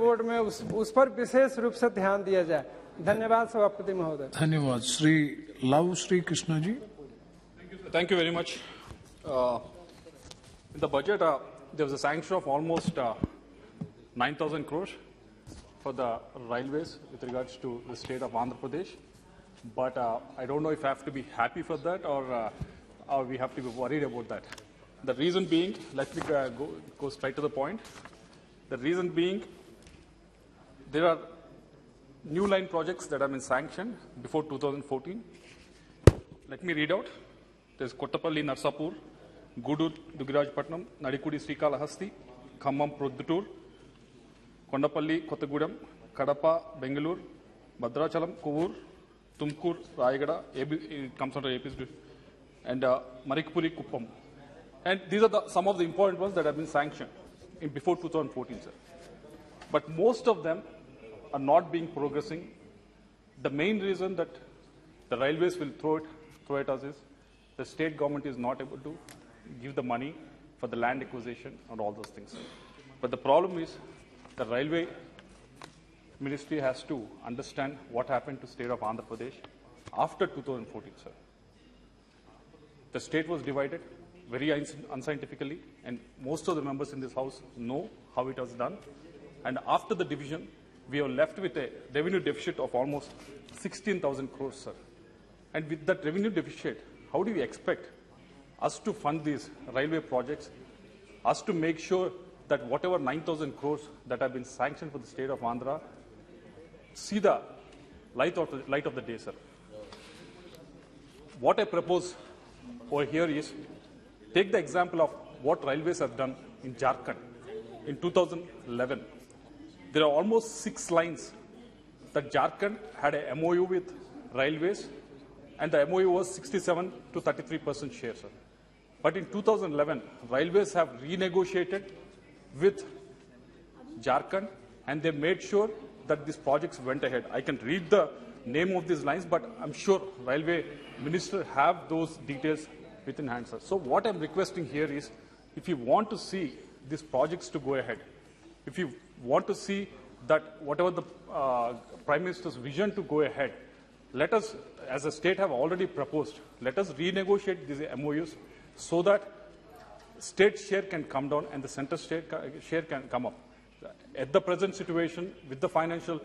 Report में उस पर विशेष रूप से ध्यान दिया जाए। धन्यवाद सभापति महोदय। धन्यवाद। श्री लावू Shri Krishna ji. Thank you very much. In the budget, there was a sanction of almost 9,000 crores for the railways with regards to the state of Andhra Pradesh. But I don't know if I have to be happy for that or we have to be worried about that. The reason being, let me go straight to the point. The reason being, there are new line projects that have been sanctioned before 2014. Let me read out. There's Kottapalli Narsapur, Gudur Dugirajpatnam, Nadikudi Srikalahasti, Khammam Proddutur, Kondapalli Kottagudem, Kadapa Bengaluru, Bhadrachalam Kovur, Tumkur Rayagada, it comes under AP's, and Marikpuri Kuppam. And these are some of the important ones that have been sanctioned before 2014, sir. But most of them are not being progressing. The main reason that the railways will throw at us is the state government is not able to give the money for the land acquisition and all those things. But the problem is the railway ministry has to understand what happened to the state of Andhra Pradesh after 2014, sir. The state was divided very unscientifically, and most of the members in this house know how it was done. And after the division, we are left with a revenue deficit of almost 16,000 crores, sir. And with that revenue deficit, how do we expect us to fund these railway projects, us to make sure that whatever 9,000 crores that have been sanctioned for the state of Andhra see the light of the day, sir? What I propose over here is, take the example of what railways have done in Jharkhand in 2011. There are almost 6 lines that Jharkhand had a MOU with railways, and the MOU was 67 to 33% share, sir. But in 2011, railways have renegotiated with Jharkhand, and they made sure that these projects went ahead. I can read the name of these lines, but I'm sure railway minister have those details within hand, sir. So what I'm requesting here is, if you want to see these projects to go ahead, if you want to see that whatever the Prime Minister's vision to go ahead, let us, as a state, have already proposed, let us renegotiate these MOUs so that state share can come down and the center state share can come up. At the present situation, with the financial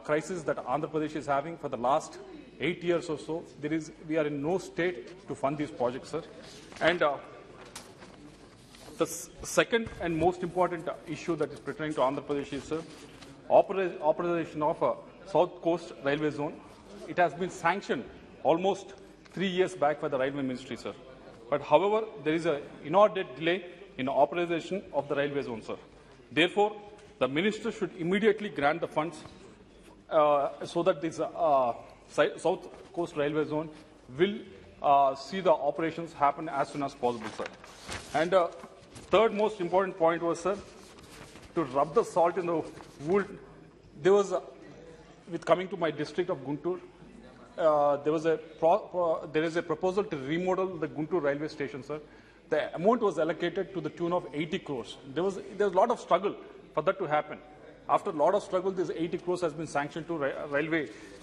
crisis that Andhra Pradesh is having for the last 8 years or so, we are in no state to fund these projects, sir. And the second and most important issue that is pertaining to Andhra Pradesh is, sir, operation of a South Coast Railway Zone. It has been sanctioned almost 3 years back by the Railway Ministry, sir. But however, there is an inordinate delay in operation of the railway zone, sir. Therefore, the minister should immediately grant the funds so that this South Coast Railway Zone will see the operations happen as soon as possible, sir. And third most important point was, sir, to rub the salt in the wound. There was, with coming to my district of Guntur, there is a proposal to remodel the Guntur railway station, sir. The amount was allocated to the tune of 80 crores. There was a lot of struggle for that to happen. After a lot of struggle, this 80 crores has been sanctioned to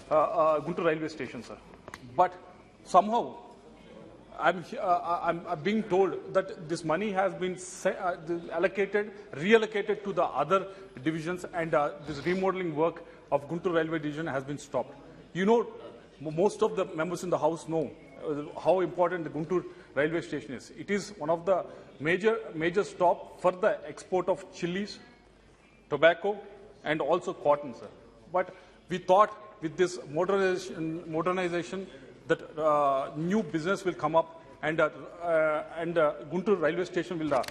Guntur railway station, sir. But somehow, I'm being told that this money has been reallocated to the other divisions, and this remodeling work of Guntur railway division has been stopped. You know, most of the members in the House know how important the Guntur railway station is. It is one of the major stop for the export of chilies, tobacco, and also cotton, sir. But we thought with this modernization that new business will come up, and Guntur railway station will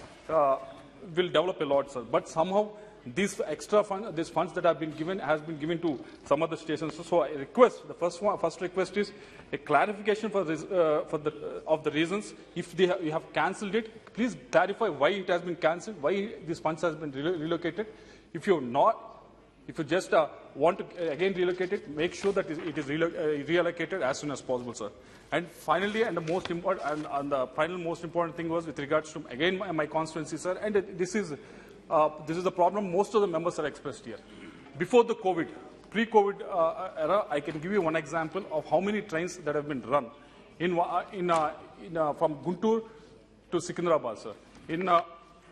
develop a lot, sir. But somehow these extra funds, these funds that have been given, has been given to some other stations. So I request, the first request is a clarification of the reasons. If you have cancelled it, please clarify why it has been cancelled, why these funds has been relocated. If you just want to again relocate it, make sure that it is reallocated as soon as possible, sir. And finally, and the most important, and the final most important thing was with regards to again my constituency, sir. And this is the problem most of the members are expressed here. before the COVID, pre-COVID era, I can give you one example of how many trains that have been run from Guntur to Secunderabad, sir.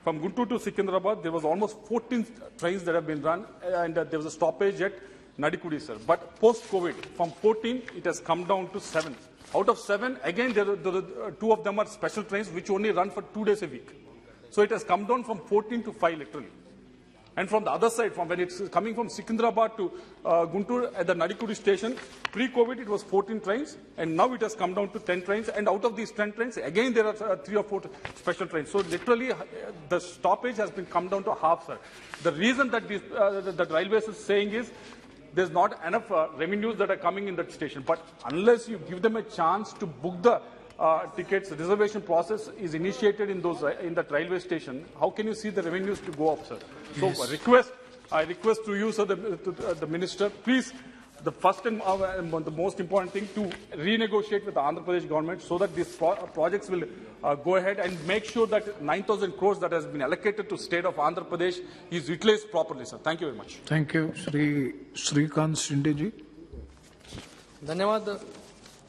From Guntur to Secunderabad, there was almost 14 trains that have been run, and there was a stoppage at Nadikudi, sir. But post-COVID, from 14, it has come down to 7. Out of 7, again, there are 2 of them are special trains which only run for 2 days a week. So it has come down from 14 to 5, literally. And from the other side, from when it's coming from Secunderabad to Guntur at the Nadikudi station, pre-COVID it was 14 trains, and now it has come down to 10 trains. And out of these 10 trains, again there are 3 or 4 special trains. So literally, the stoppage has been come down to half, sir. The reason that the railways is saying is there's not enough revenues that are coming in that station. But unless you give them a chance to book the tickets, the reservation process is initiated in that railway station, how can you see the revenues to go up, sir? Yes. So I request to you, sir, the minister, please, the first and the most important thing, to renegotiate with the Andhra Pradesh government so that these projects will go ahead and make sure that 9,000 crores that has been allocated to state of Andhra Pradesh is utilized properly, sir. Thank you very much. Thank you. Sri Srikant Shinde ji. धन्यवाद